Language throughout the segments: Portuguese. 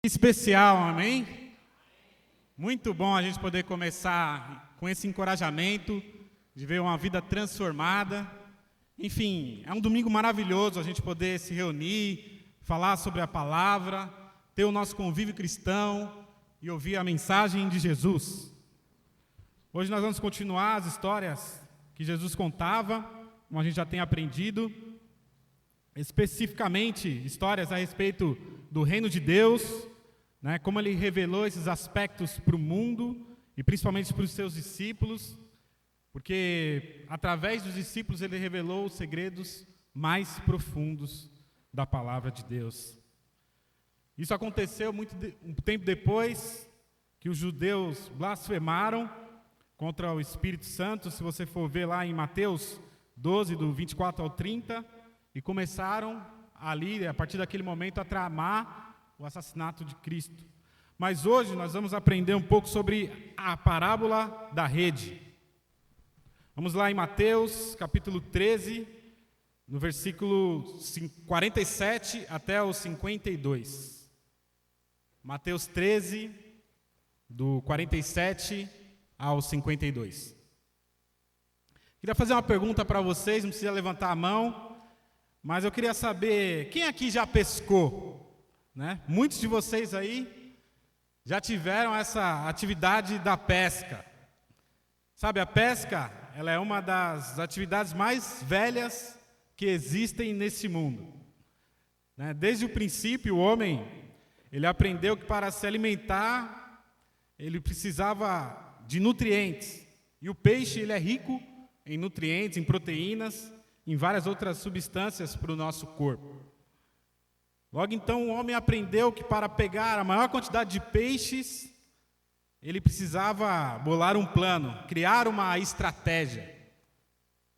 Especial, amém? Muito bom a gente poder começar com esse encorajamento de ver uma vida transformada. Enfim, é um domingo maravilhoso a gente poder se reunir, falar sobre a palavra, ter o nosso convívio cristão e ouvir a mensagem de Jesus. Hoje nós vamos continuar as histórias que Jesus contava, como a gente já tem aprendido, especificamente histórias a respeito do reino de Deus, como ele revelou esses aspectos para o mundo e principalmente para os seus discípulos, porque através dos discípulos ele revelou os segredos mais profundos da palavra de Deus. Isso aconteceu um tempo depois que os judeus blasfemaram contra o Espírito Santo, se você for ver lá em Mateus 12, do 24 ao 30, e começaram ali, a partir daquele momento, a tramar o assassinato de Cristo. Mas hoje nós vamos aprender um pouco sobre a parábola da rede. Vamos lá em Mateus, capítulo 13, no versículo 47 até o 52. Mateus 13, do 47 ao 52. Queria fazer uma pergunta para vocês, não precisa levantar a mão, mas eu queria saber, quem aqui já pescou? Muitos de vocês aí já tiveram essa atividade da pesca. Sabe, a pesca, ela é uma das atividades mais velhas que existem nesse mundo. Desde o princípio, o homem, ele aprendeu que para se alimentar, ele precisava de nutrientes. E o peixe, ele é rico em nutrientes, em proteínas, em várias outras substâncias para o nosso corpo. Logo então o homem aprendeu que para pegar a maior quantidade de peixes, ele precisava bolar um plano, criar uma estratégia.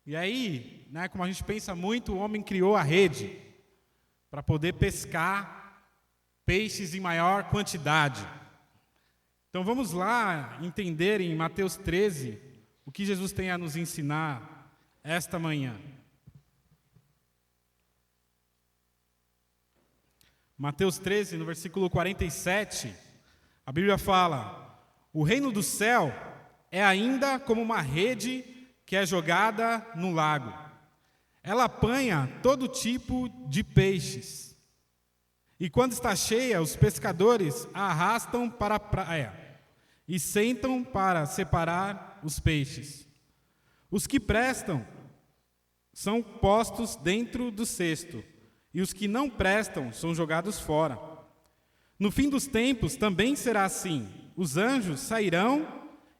E aí, como a gente pensa muito, o homem criou a rede para poder pescar peixes em maior quantidade. Então vamos lá entender em Mateus 13 o que Jesus tem a nos ensinar esta manhã. Mateus 13, no versículo 47, a Bíblia fala: o reino do céu é ainda como uma rede que é jogada no lago. Ela apanha todo tipo de peixes. E quando está cheia, os pescadores a arrastam para a praia e sentam para separar os peixes. Os que prestam são postos dentro do cesto, e os que não prestam são jogados fora. No fim dos tempos também será assim. Os anjos sairão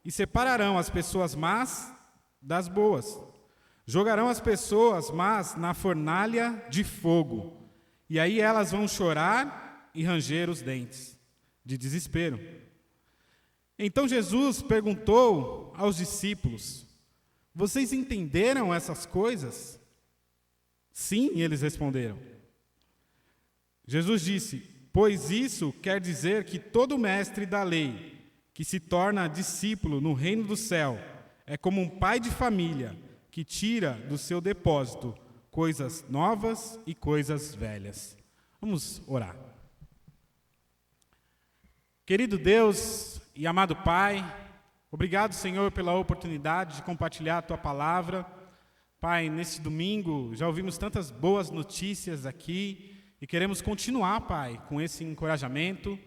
e separarão as pessoas más das boas. Jogarão as pessoas más na fornalha de fogo. E aí elas vão chorar e ranger os dentes, de desespero. Então Jesus perguntou aos discípulos: vocês entenderam essas coisas? Sim, eles responderam. Jesus disse: pois isso quer dizer que todo mestre da lei, que se torna discípulo no reino do céu, é como um pai de família que tira do seu depósito coisas novas e coisas velhas. Vamos orar. Querido Deus e amado Pai, obrigado, Senhor, pela oportunidade de compartilhar a Tua palavra. Pai, neste domingo já ouvimos tantas boas notícias aqui, e queremos continuar, Pai, com esse encorajamento.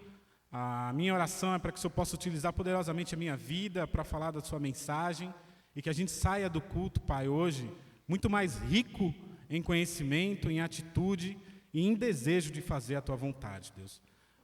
A minha oração é para que o Senhor possa utilizar poderosamente a minha vida para falar da Sua mensagem e que a gente saia do culto, Pai, hoje, muito mais rico em conhecimento, em atitude e em desejo de fazer a Tua vontade, Deus.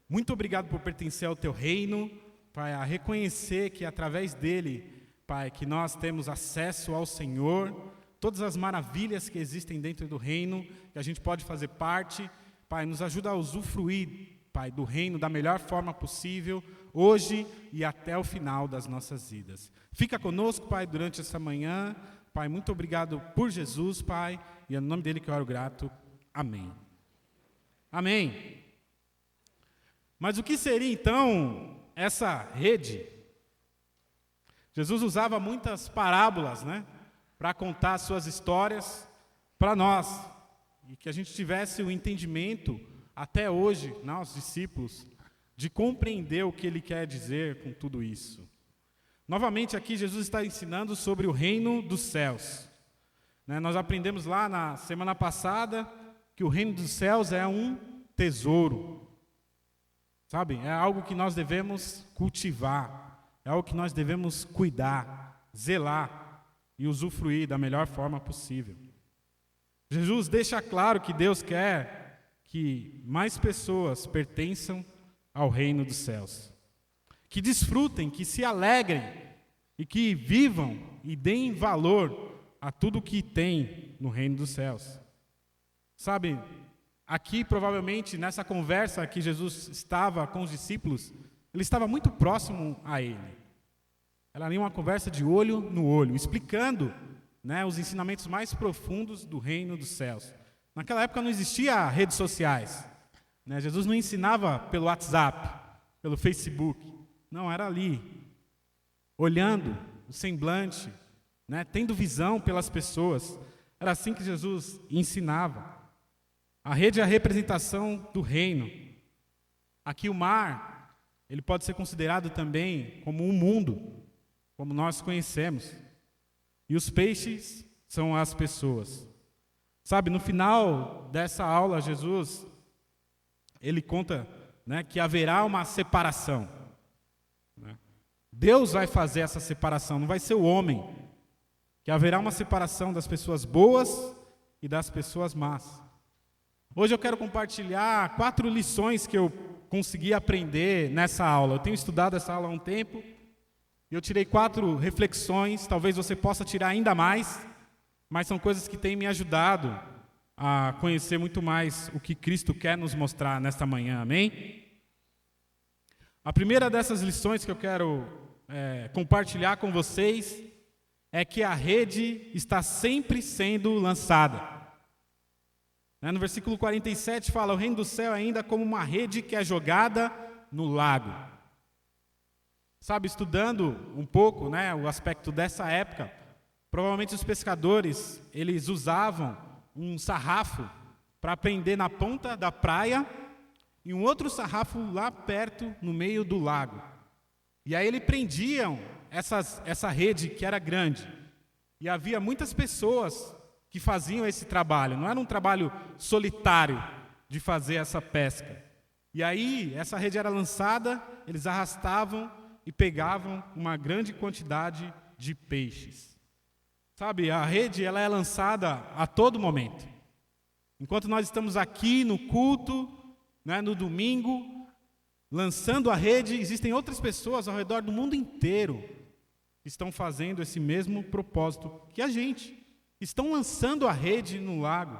Muito obrigado por pertencer ao Teu reino, Pai, a reconhecer que através dele, Pai, que nós temos acesso ao Senhor, todas as maravilhas que existem dentro do reino, que a gente pode fazer parte. Pai, nos ajuda a usufruir, Pai, do reino da melhor forma possível, hoje e até o final das nossas vidas. Fica conosco, Pai, durante essa manhã. Pai, muito obrigado por Jesus, Pai, e é no nome dele que eu oro grato. Amém. Amém. Mas o que seria, então, essa rede? Jesus usava muitas parábolas, para contar suas histórias para nós. E que a gente tivesse o entendimento, até hoje, os discípulos, de compreender o que ele quer dizer com tudo isso. Novamente aqui Jesus está ensinando sobre o reino dos céus. Nós aprendemos lá na semana passada que o reino dos céus é um tesouro. Sabe? É algo que nós devemos cultivar, é algo que nós devemos cuidar, zelar e usufruir da melhor forma possível. Jesus deixa claro que Deus quer que mais pessoas pertençam ao reino dos céus, que desfrutem, que se alegrem e que vivam e deem valor a tudo que tem no reino dos céus. Sabe, aqui provavelmente nessa conversa que Jesus estava com os discípulos, ele estava muito próximo a ele. Era ali uma conversa de olho no olho, explicando, os ensinamentos mais profundos do reino dos céus. Naquela época não existia redes sociais. Jesus não ensinava pelo WhatsApp, pelo Facebook. Não, era ali, olhando o semblante, tendo visão pelas pessoas. Era assim que Jesus ensinava. A rede é a representação do reino. Aqui o mar, ele pode ser considerado também como um mundo, como nós conhecemos. E os peixes são as pessoas. Sabe, no final dessa aula, Jesus, ele conta que haverá uma separação. Deus vai fazer essa separação, não vai ser o homem. Que haverá uma separação das pessoas boas e das pessoas más. Hoje eu quero compartilhar 4 lições que eu consegui aprender nessa aula. Eu tenho estudado essa aula há um tempo e eu tirei 4 reflexões. Talvez você possa tirar ainda mais, mas são coisas que têm me ajudado a conhecer muito mais o que Cristo quer nos mostrar nesta manhã, amém? A primeira dessas lições que eu quero compartilhar com vocês é que a rede está sempre sendo lançada. No versículo 47 fala: o reino do céu é ainda como uma rede que é jogada no lago. Sabe, estudando um pouco o aspecto dessa época, provavelmente os pescadores, eles usavam um sarrafo para prender na ponta da praia e um outro sarrafo lá perto, no meio do lago. E aí eles prendiam essa rede que era grande. E havia muitas pessoas que faziam esse trabalho. Não era um trabalho solitário de fazer essa pesca. E aí, essa rede era lançada, eles arrastavam e pegavam uma grande quantidade de peixes. Sabe, a rede ela é lançada a todo momento. Enquanto nós estamos aqui no culto, no domingo, lançando a rede, existem outras pessoas ao redor do mundo inteiro que estão fazendo esse mesmo propósito que a gente. Estão lançando a rede no lago.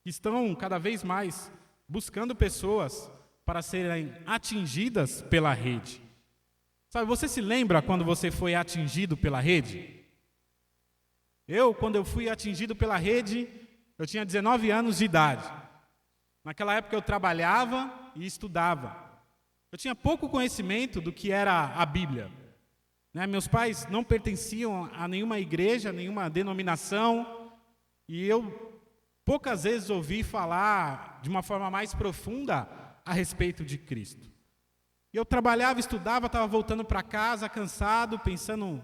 Estão cada vez mais buscando pessoas para serem atingidas pela rede. Sabe, você se lembra quando você foi atingido pela rede? Quando eu fui atingido pela rede, eu tinha 19 anos de idade. Naquela época eu trabalhava e estudava. Eu tinha pouco conhecimento do que era a Bíblia. Meus pais não pertenciam a nenhuma igreja, nenhuma denominação, e eu poucas vezes ouvi falar de uma forma mais profunda a respeito de Cristo. E eu trabalhava, estudava, estava voltando para casa cansado, pensando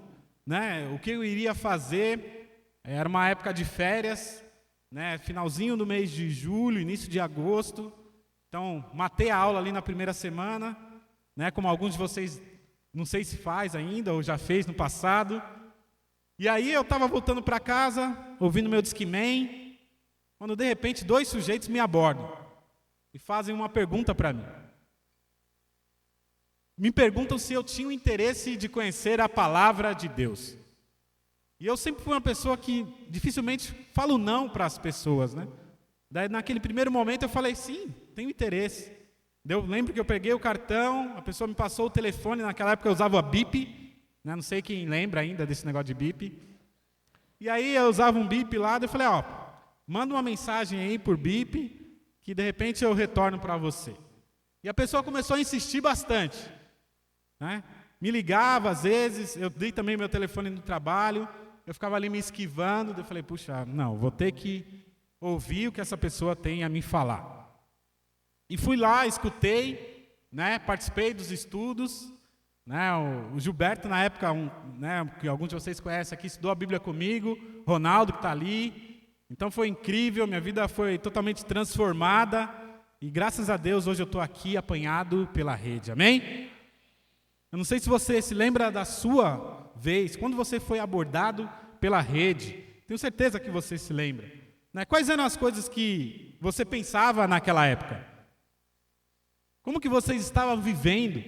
o que eu iria fazer. Era uma época de férias, finalzinho do mês de julho, início de agosto. Então, matei a aula ali na primeira semana, como alguns de vocês, não sei se faz ainda ou já fez no passado. E aí eu estava voltando para casa, ouvindo meu Discman, quando de repente 2 sujeitos me abordam e fazem uma pergunta para mim. Me perguntam se eu tinha o interesse de conhecer a palavra de Deus. E eu sempre fui uma pessoa que dificilmente falo não para as pessoas, Daí naquele primeiro momento eu falei, sim, tenho interesse. Eu lembro que eu peguei o cartão, a pessoa me passou o telefone, naquela época eu usava bip, não sei quem lembra ainda desse negócio de bip. E aí eu usava um bip lá, eu falei, manda uma mensagem aí por bip, que de repente eu retorno para você. E a pessoa começou a insistir bastante. Me ligava às vezes, eu dei também meu telefone no trabalho, eu ficava ali me esquivando, eu falei, puxa, não, vou ter que ouvir o que essa pessoa tem a me falar. E fui lá, escutei, né, participei dos estudos, né, o Gilberto, na época, né, que alguns de vocês conhecem aqui, estudou a Bíblia comigo, Ronaldo, que está ali. Então foi incrível, minha vida foi totalmente transformada, e graças a Deus hoje eu estou aqui apanhado pela rede, amém? Eu não sei se você se lembra da sua vez, quando você foi abordado pela rede, tenho certeza que você se lembra, né? Quais eram as coisas que você pensava naquela época? Como que vocês estavam vivendo?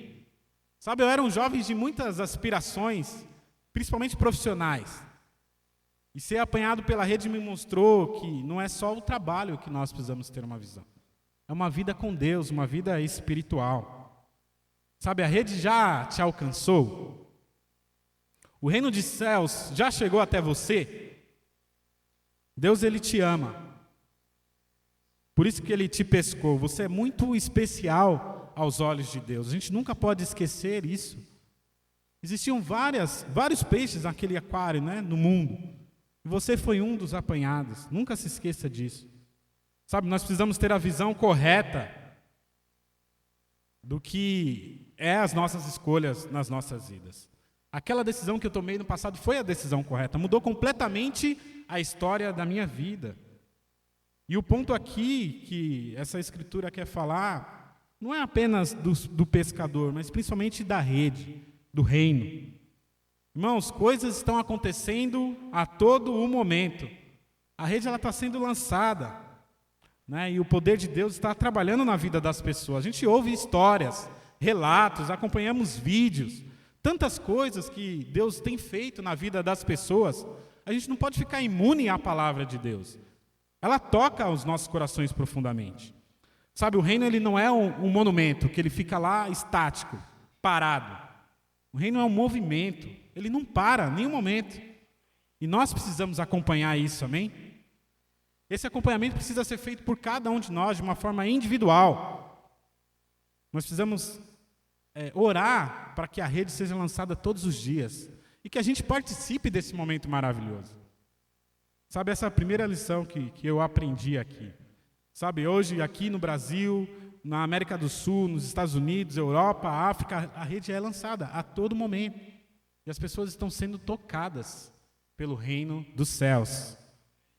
Sabe, eu era um jovem de muitas aspirações, principalmente profissionais. E ser apanhado pela rede me mostrou que não é só o trabalho que nós precisamos ter uma visão. É uma vida com Deus, uma vida espiritual. Sabe, a rede já te alcançou? O reino dos céus já chegou até você? Deus, Ele te ama. Por isso que Ele te pescou. Você é muito especial aos olhos de Deus. A gente nunca pode esquecer isso. Existiam vários peixes naquele aquário, né, no mundo. E você foi um dos apanhados. Nunca se esqueça disso. Sabe, nós precisamos ter a visão correta do que é as nossas escolhas nas nossas vidas. Aquela decisão que eu tomei no passado foi a decisão correta. Mudou completamente a história da minha vida. E o ponto aqui que essa escritura quer falar não é apenas do pescador, mas principalmente da rede, do reino. Irmãos, coisas estão acontecendo a todo o momento. A rede está sendo lançada, né? E o poder de Deus está trabalhando na vida das pessoas. A gente ouve histórias, relatos, acompanhamos vídeos, tantas coisas que Deus tem feito na vida das pessoas. A gente não pode ficar imune à palavra de Deus. Ela toca os nossos corações profundamente. Sabe, o reino ele não é um monumento que ele fica lá estático, parado. O reino é um movimento, ele não para em nenhum momento. E nós precisamos acompanhar isso, amém? Esse acompanhamento precisa ser feito por cada um de nós de uma forma individual. Nós precisamos orar para que a rede seja lançada todos os dias e que a gente participe desse momento maravilhoso. Sabe, essa é a primeira lição que eu aprendi aqui. Sabe, hoje aqui no Brasil, na América do Sul, nos Estados Unidos, Europa, África, a rede é lançada a todo momento. E as pessoas estão sendo tocadas pelo reino dos céus.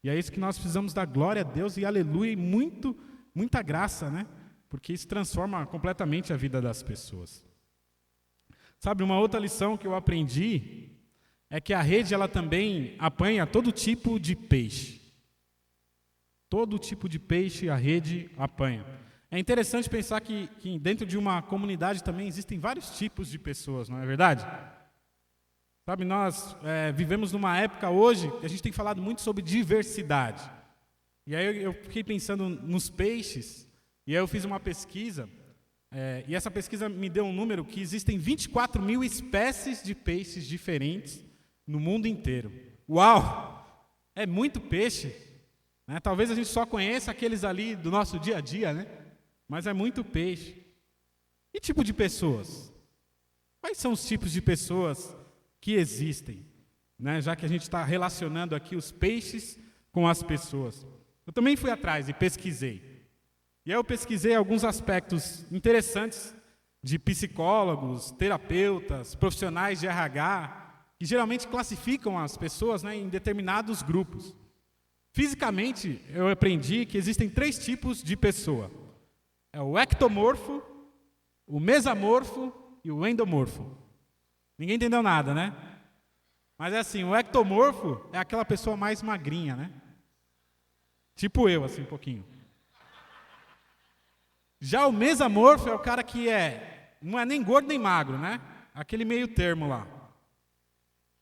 E é isso que nós precisamos dar glória a Deus e aleluia e muita graça, né? Porque isso transforma completamente a vida das pessoas. Sabe, uma outra lição que eu aprendi é que a rede ela também apanha todo tipo de peixe. Todo tipo de peixe a rede apanha. É interessante pensar que dentro de uma comunidade também existem vários tipos de pessoas, não é verdade? Sabe, nós vivemos numa época hoje que a gente tem falado muito sobre diversidade. E aí eu fiquei pensando nos peixes, e aí eu fiz uma pesquisa, e essa pesquisa me deu um número que existem 24 mil espécies de peixes diferentes no mundo inteiro. Uau! É muito peixe, né? Talvez a gente só conheça aqueles ali do nosso dia a dia, né? Mas é muito peixe. Que tipo de pessoas? Quais são os tipos de pessoas que existem, né? Já que a gente está relacionando aqui os peixes com as pessoas. Eu também fui atrás e pesquisei. E aí eu pesquisei alguns aspectos interessantes de psicólogos, terapeutas, profissionais de RH, que geralmente classificam as pessoas, né, em determinados grupos. Fisicamente, eu aprendi que existem 3 tipos de pessoa. É o ectomorfo, o mesamorfo e o endomorfo. Ninguém entendeu nada, né? Mas é assim, o ectomorfo é aquela pessoa mais magrinha, né? Tipo eu, assim, um pouquinho. Já o mesamorfo é o cara que não é nem gordo nem magro, né? Aquele meio termo lá.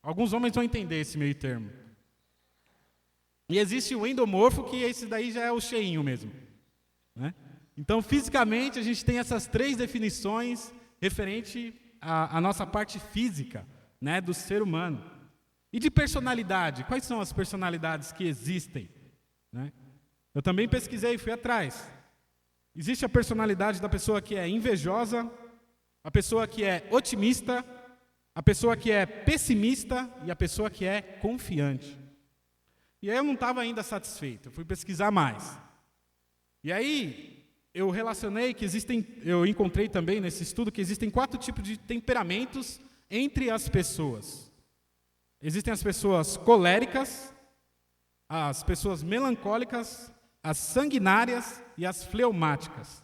Alguns homens vão entender esse meio termo. E existe o endomorfo, que esse daí já é o cheinho mesmo, né? Então, fisicamente, a gente tem essas 3 definições referente à nossa parte física, né, do ser humano. E de personalidade, quais são as personalidades que existem, né? Eu também pesquisei e fui atrás. Existe a personalidade da pessoa que é invejosa, a pessoa que é otimista, a pessoa que é pessimista e a pessoa que é confiante. E aí eu não estava ainda satisfeito, eu fui pesquisar mais. E aí, eu relacionei que eu encontrei também nesse estudo que existem 4 tipos de temperamentos entre as pessoas. Existem as pessoas coléricas, as pessoas melancólicas, as sanguinárias e as fleumáticas.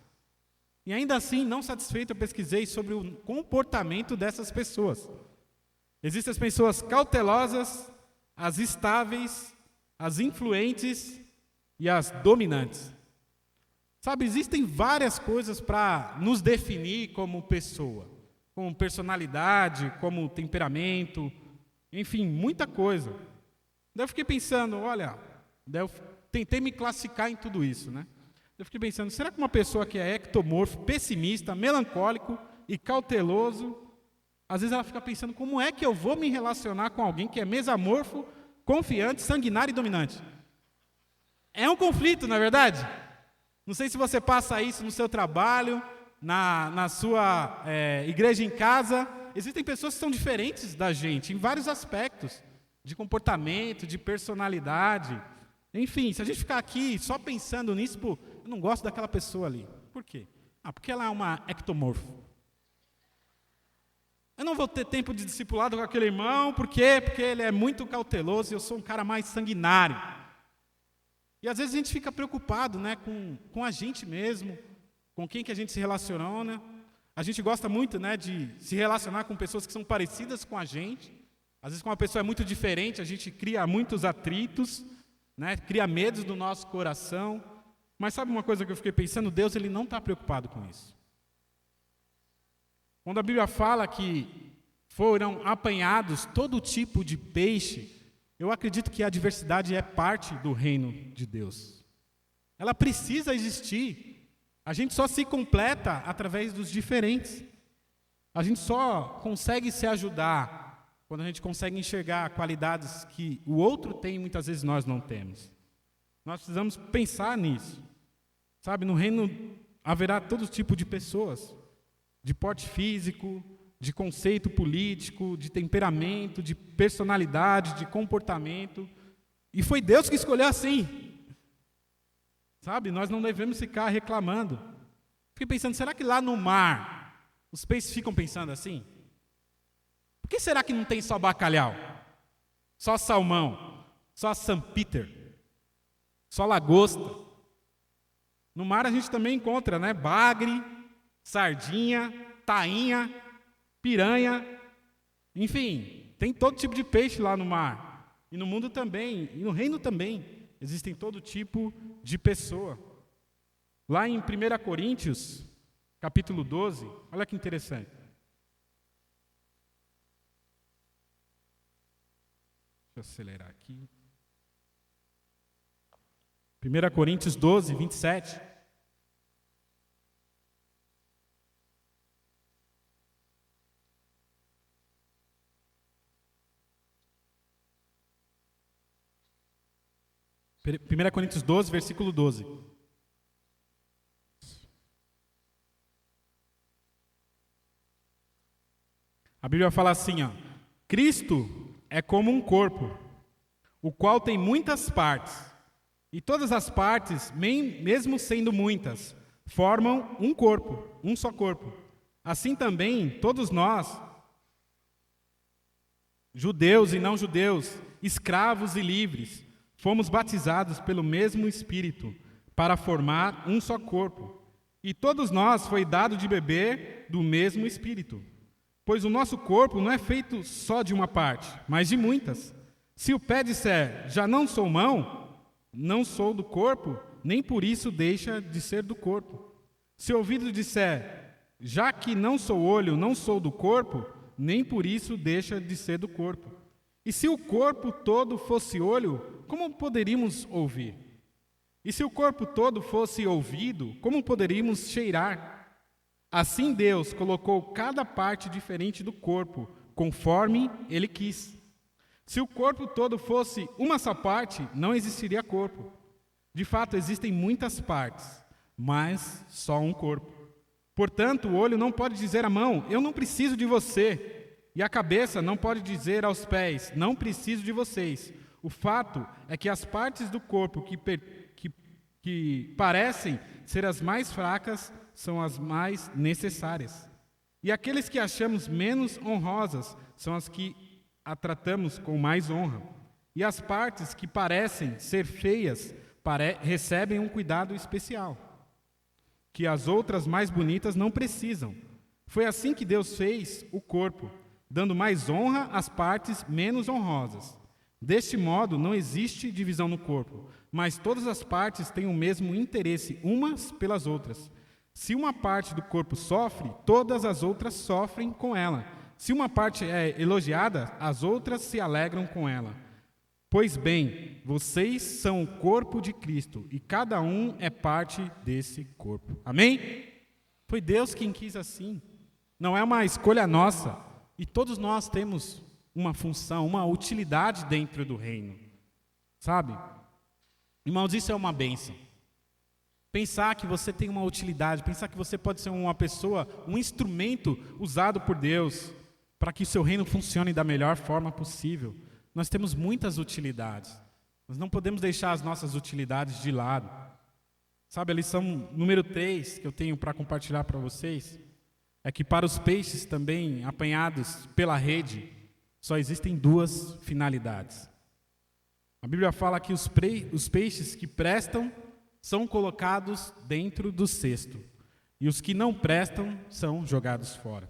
E ainda assim, não satisfeito, eu pesquisei sobre o comportamento dessas pessoas. Existem as pessoas cautelosas, as estáveis, as influentes e as dominantes. Sabe, existem várias coisas para nos definir como pessoa, como personalidade, como temperamento, enfim, muita coisa. Daí eu fiquei pensando, daí eu tentei me classificar em tudo isso, né? Eu fiquei pensando, será que uma pessoa que é ectomorfo, pessimista, melancólico e cauteloso, às vezes ela fica pensando, como é que eu vou me relacionar com alguém que é mesamorfo, confiante, sanguinário e dominante? É um conflito, não é verdade? Não sei se você passa isso no seu trabalho, na sua igreja em casa. Existem pessoas que são diferentes da gente em vários aspectos, de comportamento, de personalidade. Enfim, se a gente ficar aqui só pensando nisso, eu não gosto daquela pessoa ali. Por quê? Porque ela é uma ectomorfo. Eu não vou ter tempo de discipulado com aquele irmão, por quê? Porque ele é muito cauteloso e eu sou um cara mais sanguinário. E às vezes a gente fica preocupado, né, com a gente mesmo, com quem que a gente se relaciona. A gente gosta muito, né, de se relacionar com pessoas que são parecidas com a gente. Às vezes, quando uma pessoa é muito diferente, a gente cria muitos atritos, né, cria medos do nosso coração. Mas sabe uma coisa que eu fiquei pensando? Deus, ele não está preocupado com isso. Quando a Bíblia fala que foram apanhados todo tipo de peixe, eu acredito que a diversidade é parte do reino de Deus. Ela precisa existir. A gente só se completa através dos diferentes. A gente só consegue se ajudar quando a gente consegue enxergar qualidades que o outro tem e muitas vezes nós não temos. Nós precisamos pensar nisso. Sabe, no reino haverá todo tipo de pessoas, de porte físico, de conceito político, de temperamento, de personalidade, de comportamento. E foi Deus que escolheu assim. Sabe, nós não devemos ficar reclamando. Fiquei pensando, será que lá no mar os peixes ficam pensando assim? Por que será que não tem só bacalhau? Só salmão? Só São Peter? Só lagosta? No mar a gente também encontra, né? Bagre, sardinha, tainha, piranha, enfim, tem todo tipo de peixe lá no mar. E no mundo também, e no reino também, existem todo tipo de pessoa. Lá em 1 Coríntios, capítulo 12, olha que interessante. Deixa eu acelerar aqui. 1 Coríntios 12, 27. Primeira Coríntios 12, versículo 12. A Bíblia fala assim, Cristo é como um corpo, o qual tem muitas partes, e todas as partes, mesmo sendo muitas, formam um corpo, um só corpo. Assim também, todos nós, judeus e não judeus, escravos e livres, fomos batizados pelo mesmo Espírito, para formar um só corpo. E todos nós foi dado de beber do mesmo Espírito. Pois o nosso corpo não é feito só de uma parte, mas de muitas. Se o pé disser, já não sou mão, não sou do corpo, nem por isso deixa de ser do corpo. Se o ouvido disser, já que não sou olho, não sou do corpo, nem por isso deixa de ser do corpo. E se o corpo todo fosse olho, como poderíamos ouvir? E se o corpo todo fosse ouvido, como poderíamos cheirar? Assim Deus colocou cada parte diferente do corpo, conforme Ele quis. Se o corpo todo fosse uma só parte, não existiria corpo. De fato, existem muitas partes, mas só um corpo. Portanto, o olho não pode dizer à mão, eu não preciso de você. E a cabeça não pode dizer aos pés, não preciso de vocês. O fato é que as partes do corpo que que parecem ser as mais fracas são as mais necessárias. E aqueles que achamos menos honrosas são as que a tratamos com mais honra. E as partes que parecem ser feias recebem um cuidado especial, que as outras mais bonitas não precisam. Foi assim que Deus fez o corpo, dando mais honra às partes menos honrosas. Deste modo, não existe divisão no corpo, mas todas as partes têm o mesmo interesse umas pelas outras. Se uma parte do corpo sofre, todas as outras sofrem com ela. Se uma parte é elogiada, as outras se alegram com ela. Pois bem, vocês são o corpo de Cristo e cada um é parte desse corpo. Amém? Foi Deus quem quis assim. Não é uma escolha nossa. E todos nós temos uma função, uma utilidade dentro do reino. Sabe? Irmãos, isso é uma bênção. Pensar que você tem uma utilidade, pensar que você pode ser uma pessoa, um instrumento usado por Deus para que o seu reino funcione da melhor forma possível. Nós temos muitas utilidades. Nós não podemos deixar as nossas utilidades de lado. Sabe, a lição número 3 que eu tenho para compartilhar para vocês é que para os peixes também apanhados pela rede, só existem 2 finalidades. A Bíblia fala que os peixes que prestam são colocados dentro do cesto, e os que não prestam são jogados fora.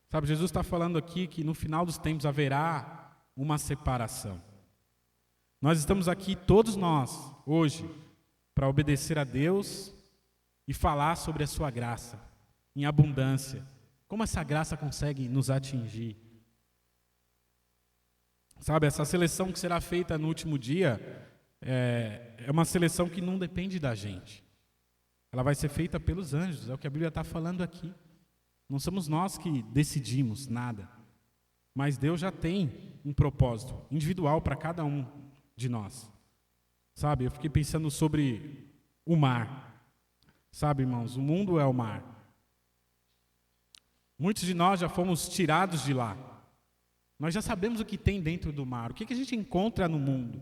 Sabe, Jesus está falando aqui que no final dos tempos haverá uma separação. Nós estamos aqui, todos nós, hoje, para obedecer a Deus e falar sobre a sua graça, em abundância. Como essa graça consegue nos atingir? Sabe, essa seleção que será feita no último dia é uma seleção que não depende da gente. Ela vai ser feita pelos anjos, é o que a Bíblia está falando aqui. Não somos nós que decidimos nada, mas Deus já tem um propósito individual para cada um de nós. Sabe, eu fiquei pensando sobre o mar. Sabe, irmãos, o mundo é o mar. Muitos de nós já fomos tirados de lá. Nós já sabemos o que tem dentro do mar. O que a gente encontra no mundo?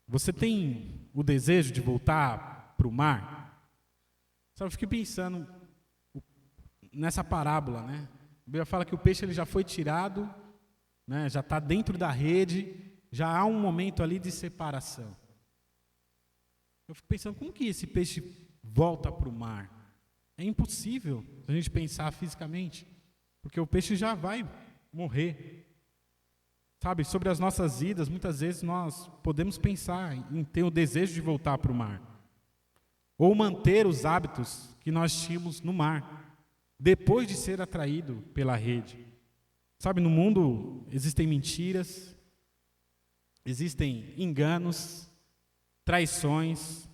Você tem o desejo de voltar para o mar? Sabe, eu fiquei pensando nessa parábola, né? A Bíblia fala que o peixe ele já foi tirado, né? Já está dentro da rede, já há um momento ali de separação. Eu fico pensando, como que esse peixe volta para o mar? É impossível a gente pensar fisicamente, porque o peixe já vai morrer. Sabe, sobre as nossas vidas, muitas vezes nós podemos pensar em ter o desejo de voltar para o mar, ou manter os hábitos que nós tínhamos no mar, depois de ser atraído pela rede. Sabe, no mundo existem mentiras, existem enganos, traições,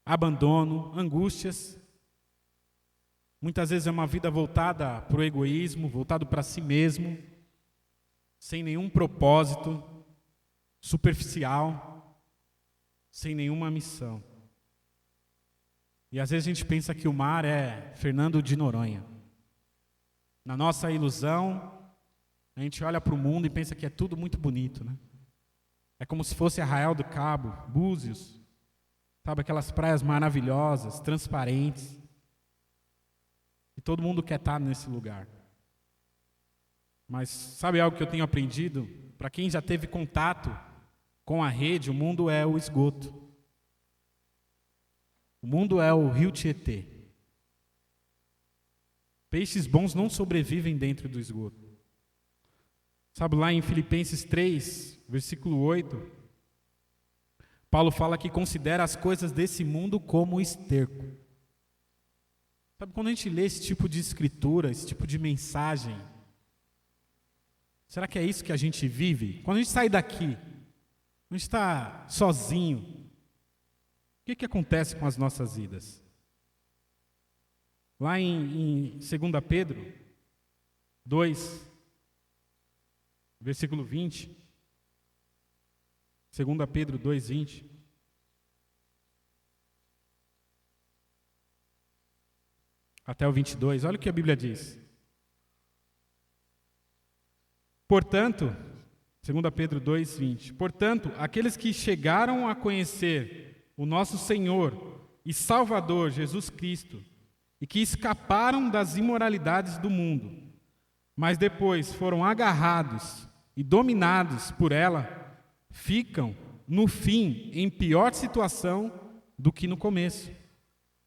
abandono, angústias. Muitas vezes é uma vida voltada para o egoísmo, voltado para si mesmo, sem nenhum propósito, superficial, sem nenhuma missão. E às vezes a gente pensa que o mar é Fernando de Noronha. Na nossa ilusão, a gente olha para o mundo e pensa que é tudo muito bonito, né? É como se fosse Arraial do Cabo, Búzios, sabe, aquelas praias maravilhosas, transparentes. E todo mundo quer estar nesse lugar. Mas sabe algo que eu tenho aprendido? Para quem já teve contato com a rede, o mundo é o esgoto. O mundo é o rio Tietê. Peixes bons não sobrevivem dentro do esgoto. Sabe, lá em Filipenses 3, versículo 8, Paulo fala que considera as coisas desse mundo como esterco. Sabe, quando a gente lê esse tipo de escritura, esse tipo de mensagem, será que é isso que a gente vive? Quando a gente sai daqui, a gente está sozinho, o que acontece com as nossas vidas? Lá em 2 Pedro 2, versículo 20, 2 Pedro 2, 20, até o 22, olha o que a Bíblia diz. Portanto, 2 Pedro 2:20. Portanto, aqueles que chegaram a conhecer o nosso Senhor e Salvador Jesus Cristo e que escaparam das imoralidades do mundo, mas depois foram agarrados e dominados por ela, ficam, no fim, em pior situação do que no começo.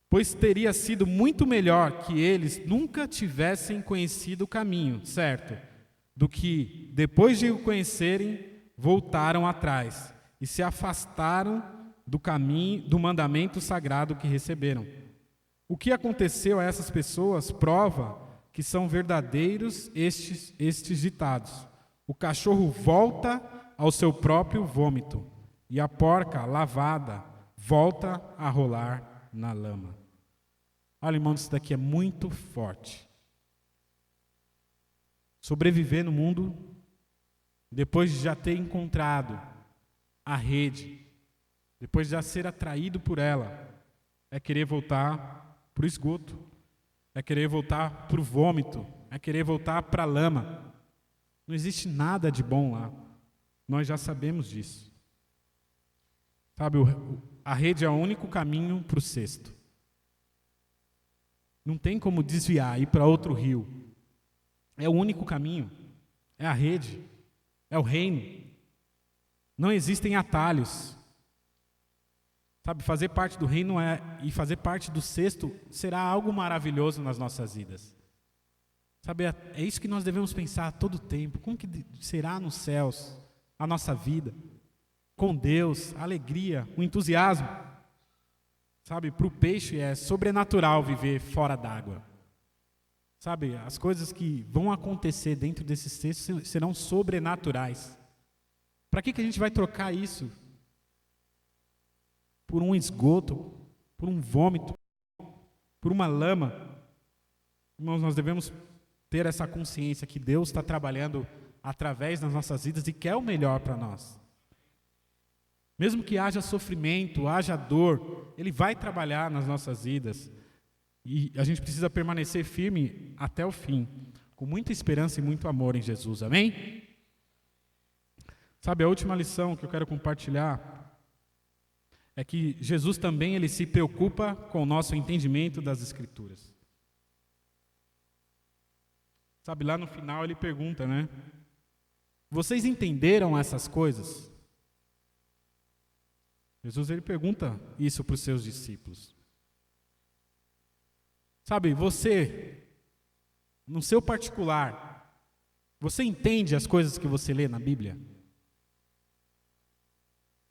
Pois teria sido muito melhor que eles nunca tivessem conhecido o caminho, certo? Do que, depois de o conhecerem, voltaram atrás e se afastaram do caminho, do mandamento sagrado que receberam. O que aconteceu a essas pessoas prova que são verdadeiros estes ditados. O cachorro volta ao seu próprio vômito, e a porca lavada volta a rolar na lama. Olha, irmãos, isso daqui é muito forte. Sobreviver no mundo, depois de já ter encontrado a rede, depois de já ser atraído por ela, é querer voltar para o esgoto, é querer voltar para o vômito, é querer voltar para a lama. Não existe nada de bom lá. Nós já sabemos disso. Sabe, a rede é o único caminho para o cesto. Não tem como desviar, ir para outro rio. É o único caminho. É a rede. É o reino. Não existem atalhos. Sabe, fazer parte do reino e fazer parte do cesto será algo maravilhoso nas nossas vidas. Sabe, é isso que nós devemos pensar a todo tempo. Como que será nos céus a nossa vida? Com Deus, a alegria, o entusiasmo. Sabe, para o peixe é sobrenatural viver fora d'água. Sabe, as coisas que vão acontecer dentro desse cesto serão sobrenaturais. Para que a gente vai trocar isso por um esgoto, por um vômito, por uma lama? Irmãos, nós devemos ter essa consciência que Deus está trabalhando através das nossas vidas e quer o melhor para nós. Mesmo que haja sofrimento, haja dor, Ele vai trabalhar nas nossas vidas. E a gente precisa permanecer firme até o fim, com muita esperança e muito amor em Jesus. Amém? Sabe, a última lição que eu quero compartilhar é que Jesus também ele se preocupa com o nosso entendimento das Escrituras. Sabe, lá no final ele pergunta, né? Vocês entenderam essas coisas? Jesus ele pergunta isso para os seus discípulos. Sabe, você, no seu particular, você entende as coisas que você lê na Bíblia?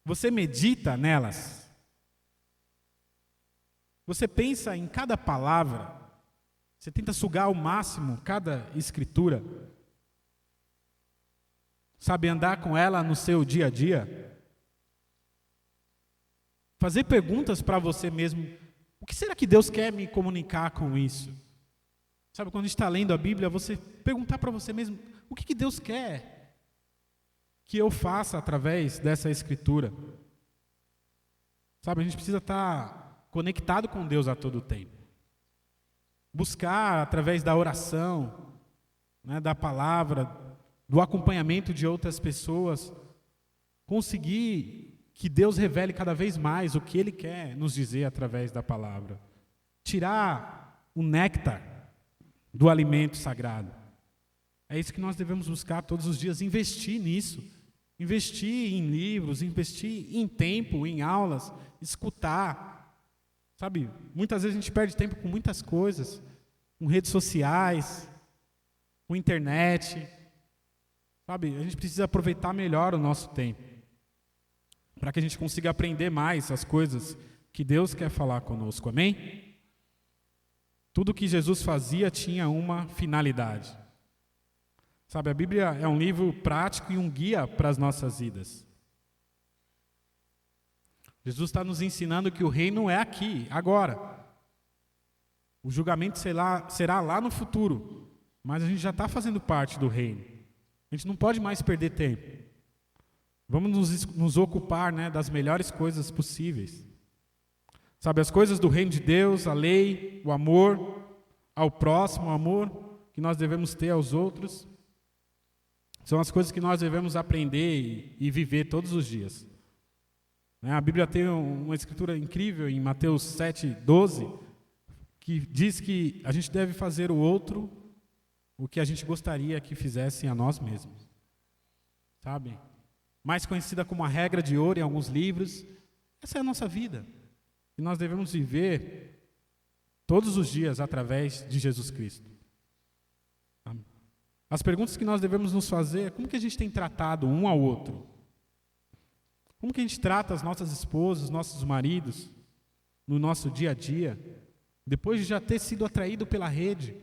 Você medita nelas? Você pensa em cada palavra? Você tenta sugar ao máximo cada escritura? Sabe, andar com ela no seu dia a dia? Fazer perguntas para você mesmo. O que será que Deus quer me comunicar com isso? Sabe, quando a gente está lendo a Bíblia, você perguntar para você mesmo, o que Deus quer que eu faça através dessa escritura? Sabe, a gente precisa estar conectado com Deus a todo tempo. Buscar através da oração, né, da palavra, do acompanhamento de outras pessoas, conseguir que Deus revele cada vez mais o que Ele quer nos dizer através da palavra. Tirar o néctar do alimento sagrado. É isso que nós devemos buscar todos os dias, investir nisso. Investir em livros, investir em tempo, em aulas, escutar. Sabe, muitas vezes a gente perde tempo com muitas coisas, com redes sociais, com internet. Sabe, a gente precisa aproveitar melhor o nosso tempo, para que a gente consiga aprender mais as coisas que Deus quer falar conosco, amém? Tudo que Jesus fazia tinha uma finalidade. Sabe, a Bíblia é um livro prático e um guia para as nossas vidas. Jesus está nos ensinando que o reino é aqui, agora. O julgamento será lá no futuro, mas a gente já está fazendo parte do reino. A gente não pode mais perder tempo. Vamos nos ocupar, né, das melhores coisas possíveis. Sabe, as coisas do reino de Deus, a lei, o amor ao próximo, o amor que nós devemos ter aos outros. São as coisas que nós devemos aprender e viver todos os dias. A Bíblia tem uma escritura incrível em Mateus 7:12, que diz que a gente deve fazer o outro o que a gente gostaria que fizessem a nós mesmos. Sabe? Mais conhecida como a regra de ouro em alguns livros. Essa é a nossa vida. E nós devemos viver todos os dias através de Jesus Cristo. Sabe? As perguntas que nós devemos nos fazer é como que a gente tem tratado um ao outro? Como que a gente trata as nossas esposas, nossos maridos, no nosso dia a dia? Depois de já ter sido atraído pela rede,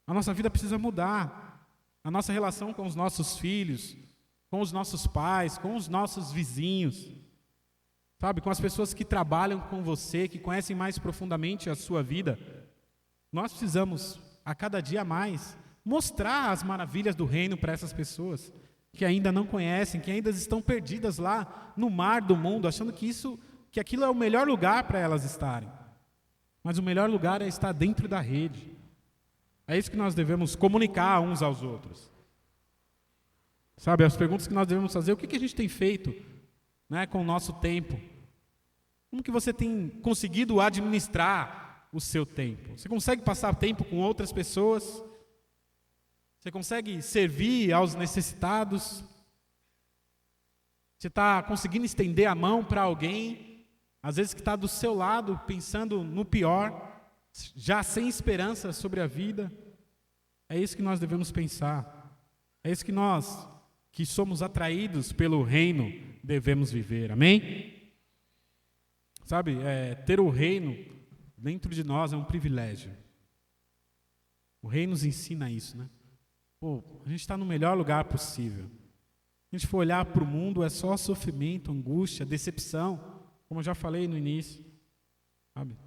a nossa vida precisa mudar. A nossa relação com os nossos filhos, com os nossos pais, com os nossos vizinhos, sabe, com as pessoas que trabalham com você, que conhecem mais profundamente a sua vida. Nós precisamos, a cada dia mais, mostrar as maravilhas do reino para essas pessoas que ainda não conhecem, que ainda estão perdidas lá no mar do mundo, achando que aquilo é o melhor lugar para elas estarem. Mas o melhor lugar é estar dentro da rede. É isso que nós devemos comunicar uns aos outros. Sabe, as perguntas que nós devemos fazer, o que a gente tem feito, né, com o nosso tempo? Como que você tem conseguido administrar o seu tempo? Você consegue passar tempo com outras pessoas? Você consegue servir aos necessitados? Você está conseguindo estender a mão para alguém, às vezes que está do seu lado, pensando no pior, já sem esperança sobre a vida? É isso que nós devemos pensar. É isso que nós, que somos atraídos pelo reino, devemos viver. Amém? Sabe, ter o reino dentro de nós é um privilégio. O reino nos ensina isso, né? Pô, a gente está no melhor lugar possível. Se a gente for olhar para o mundo, é só sofrimento, angústia, decepção, como eu já falei no início. Sabe?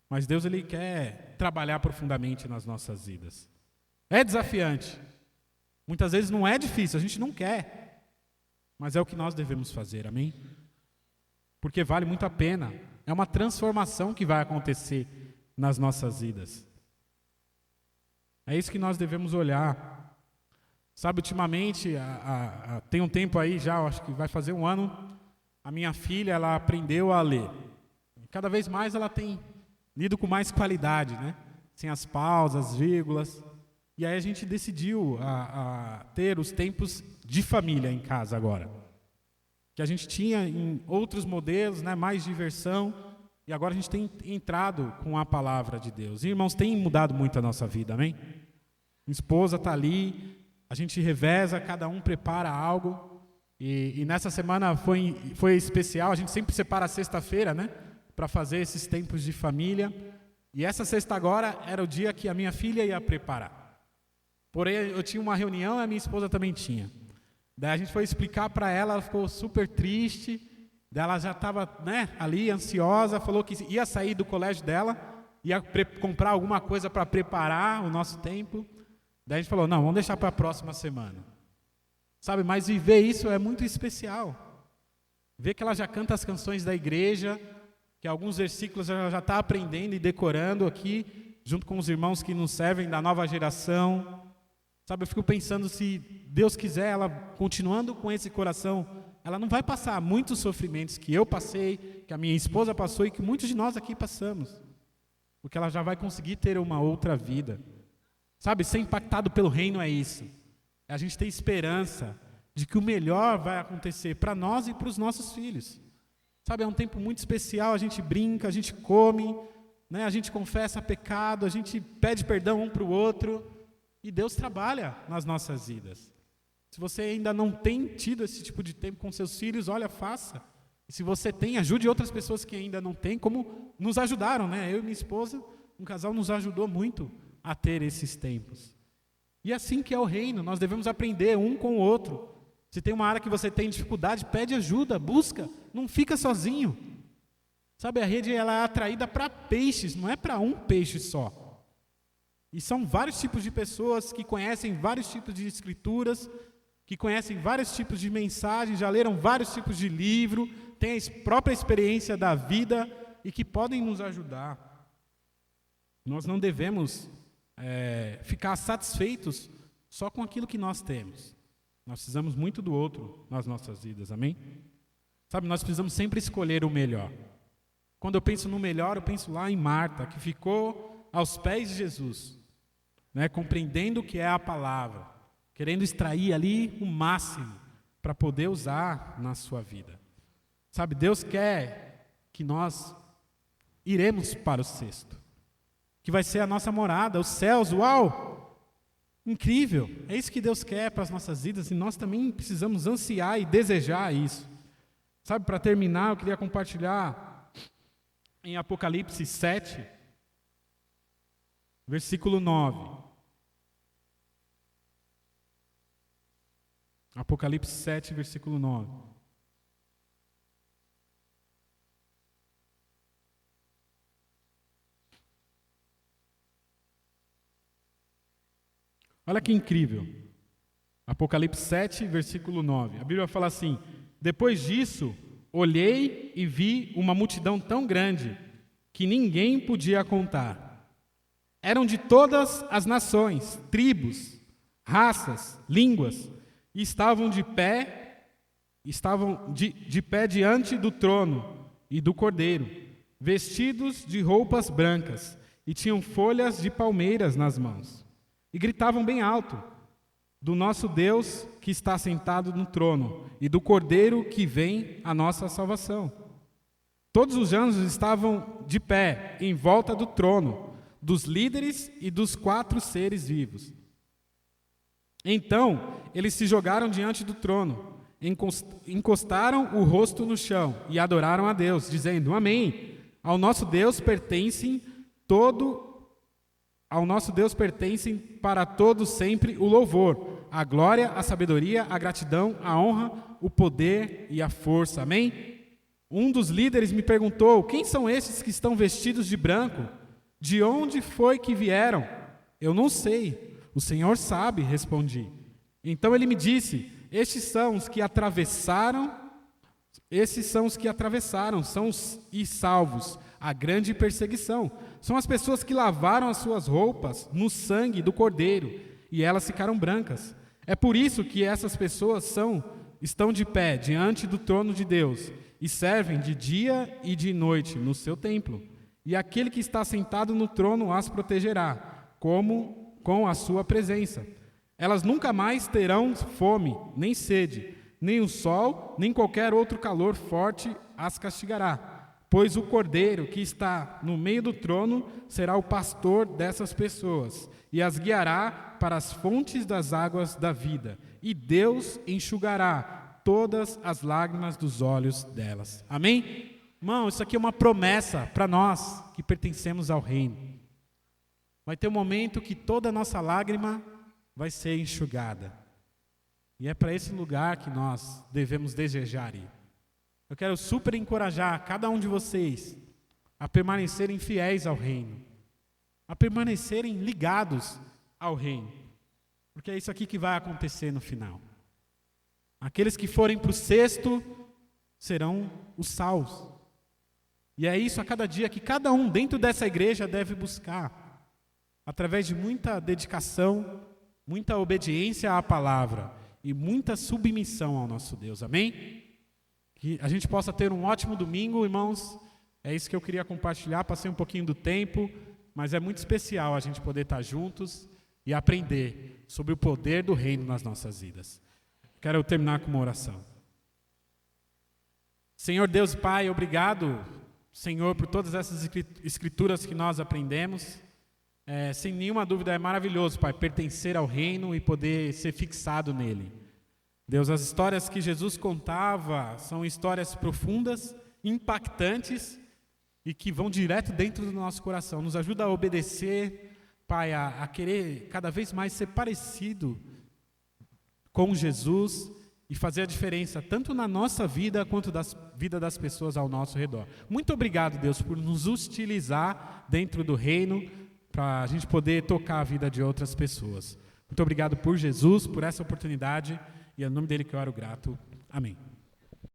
Mas Deus, Ele quer trabalhar profundamente nas nossas vidas. É desafiante. Muitas vezes não é difícil, a gente não quer. Mas é o que nós devemos fazer, amém? Porque vale muito a pena. É uma transformação que vai acontecer nas nossas vidas. É isso que nós devemos olhar. Sabe, ultimamente, tem um tempo aí já, acho que vai fazer um ano, a minha filha, ela aprendeu a ler. Cada vez mais ela tem lido com mais qualidade, né? Sem as pausas, as vírgulas. E aí a gente decidiu a ter os tempos de família em casa agora. Que a gente tinha em outros modelos, né, mais diversão, e agora a gente tem entrado com a palavra de Deus. E, irmãos, tem mudado muito a nossa vida, amém? Minha esposa está ali, a gente reveza, cada um prepara algo, e nessa semana foi especial, a gente sempre separa a sexta-feira, né, para fazer esses tempos de família, e essa sexta agora era o dia que a minha filha ia preparar. Porém, eu tinha uma reunião e a minha esposa também tinha. Daí a gente foi explicar para ela, ela ficou super triste, daí ela já estava, né, ali ansiosa, falou que ia sair do colégio dela, ia comprar alguma coisa para preparar o nosso tempo. Daí a gente falou, não, vamos deixar para a próxima semana. Sabe, mas viver isso é muito especial. Ver que ela já canta as canções da igreja, que alguns versículos ela já está aprendendo e decorando aqui, junto com os irmãos que nos servem da nova geração. Sabe, eu fico pensando, se Deus quiser, ela continuando com esse coração, ela não vai passar muitos sofrimentos que eu passei, que a minha esposa passou e que muitos de nós aqui passamos. Porque ela já vai conseguir ter uma outra vida. Sabe, ser impactado pelo reino é isso. É a gente ter esperança de que o melhor vai acontecer para nós e para os nossos filhos. Sabe, é um tempo muito especial, a gente brinca, a gente come, né, a gente confessa pecado, a gente pede perdão um para o outro. E Deus trabalha nas nossas vidas. Se você ainda não tem tido esse tipo de tempo com seus filhos, olha, faça. E se você tem, ajude outras pessoas que ainda não têm, como nos ajudaram, né? Eu e minha esposa, um casal nos ajudou muito a ter esses tempos. E assim que é o reino, nós devemos aprender um com o outro. Se tem uma área que você tem dificuldade, pede ajuda, busca, não fica sozinho. Sabe, a rede ela é atraída para peixes, não é para um peixe só. E são vários tipos de pessoas que conhecem vários tipos de escrituras, que conhecem vários tipos de mensagens, já leram vários tipos de livro, têm a própria experiência da vida e que podem nos ajudar. Nós não devemos ficar satisfeitos só com aquilo que nós temos. Nós precisamos muito do outro nas nossas vidas, amém? Sabe, nós precisamos sempre escolher o melhor. Quando eu penso no melhor, eu penso lá em Marta, que ficou aos pés de Jesus, né, compreendendo o que é a palavra, querendo extrair ali o máximo para poder usar na sua vida. Sabe, Deus quer que nós iremos para o sexto, que vai ser a nossa morada, os céus, uau! Incrível! É isso que Deus quer para as nossas vidas e nós também precisamos ansiar e desejar isso. Sabe, para terminar, eu queria compartilhar em Apocalipse 7, versículo 9. Apocalipse 7, versículo 9. Olha que incrível. Apocalipse 7, versículo 9. A Bíblia fala assim: depois disso, olhei e vi uma multidão tão grande que ninguém podia contar. Eram de todas as nações, tribos, raças, línguas, e estavam de pé diante do trono e do Cordeiro, vestidos de roupas brancas, e tinham folhas de palmeiras nas mãos. E gritavam bem alto: do nosso Deus que está sentado no trono, e do Cordeiro que vem a nossa salvação. Todos os anjos estavam de pé em volta do trono, dos líderes e dos 4 seres vivos. Então, eles se jogaram diante do trono, encostaram o rosto no chão e adoraram a Deus, dizendo: Amém. Ao nosso Deus pertencem para todos sempre o louvor, a glória, a sabedoria, a gratidão, a honra, o poder e a força. Amém? Um dos líderes me perguntou: quem são esses que estão vestidos de branco? De onde foi que vieram? Eu não sei. O Senhor sabe, respondi. Então ele me disse: esses são os que atravessaram, são os e salvos a grande perseguição. São as pessoas que lavaram as suas roupas no sangue do Cordeiro, e elas ficaram brancas. É por isso que essas pessoas estão de pé diante do trono de Deus, e servem de dia e de noite no seu templo. E aquele que está sentado no trono as protegerá, com a sua presença. Elas nunca mais terão fome, nem sede, nem o sol, nem qualquer outro calor forte as castigará, pois o Cordeiro que está no meio do trono será o pastor dessas pessoas, e as guiará para as fontes das águas da vida, e Deus enxugará todas as lágrimas dos olhos delas. Amém? Irmão, isso aqui é uma promessa para nós que pertencemos ao reino. Vai ter um momento que toda a nossa lágrima vai ser enxugada. E é para esse lugar que nós devemos desejar ir. Eu quero super encorajar cada um de vocês a permanecerem fiéis ao reino, a permanecerem ligados ao reino, porque é isso aqui que vai acontecer no final. Aqueles que forem para o sexto serão os salvos. E é isso a cada dia que cada um dentro dessa igreja deve buscar, através de muita dedicação, muita obediência à palavra e muita submissão ao nosso Deus. Amém? Que a gente possa ter um ótimo domingo, irmãos. É isso que eu queria compartilhar. Passei um pouquinho do tempo, mas é muito especial a gente poder estar juntos e aprender sobre o poder do reino nas nossas vidas. Quero terminar com uma oração. Senhor Deus e Pai, obrigado, Senhor, por todas essas escrituras que nós aprendemos. Sem nenhuma dúvida é maravilhoso, Pai, pertencer ao reino e poder ser fixado nele. Deus, as histórias que Jesus contava são histórias profundas, impactantes e que vão direto dentro do nosso coração. Nos ajuda a obedecer, Pai, a querer cada vez mais ser parecido com Jesus e fazer a diferença tanto na nossa vida quanto da vida das pessoas ao nosso redor. Muito obrigado, Deus, por nos utilizar dentro do reino para a gente poder tocar a vida de outras pessoas. Muito obrigado por Jesus, por essa oportunidade, e é no nome dele que eu oro grato. Amém.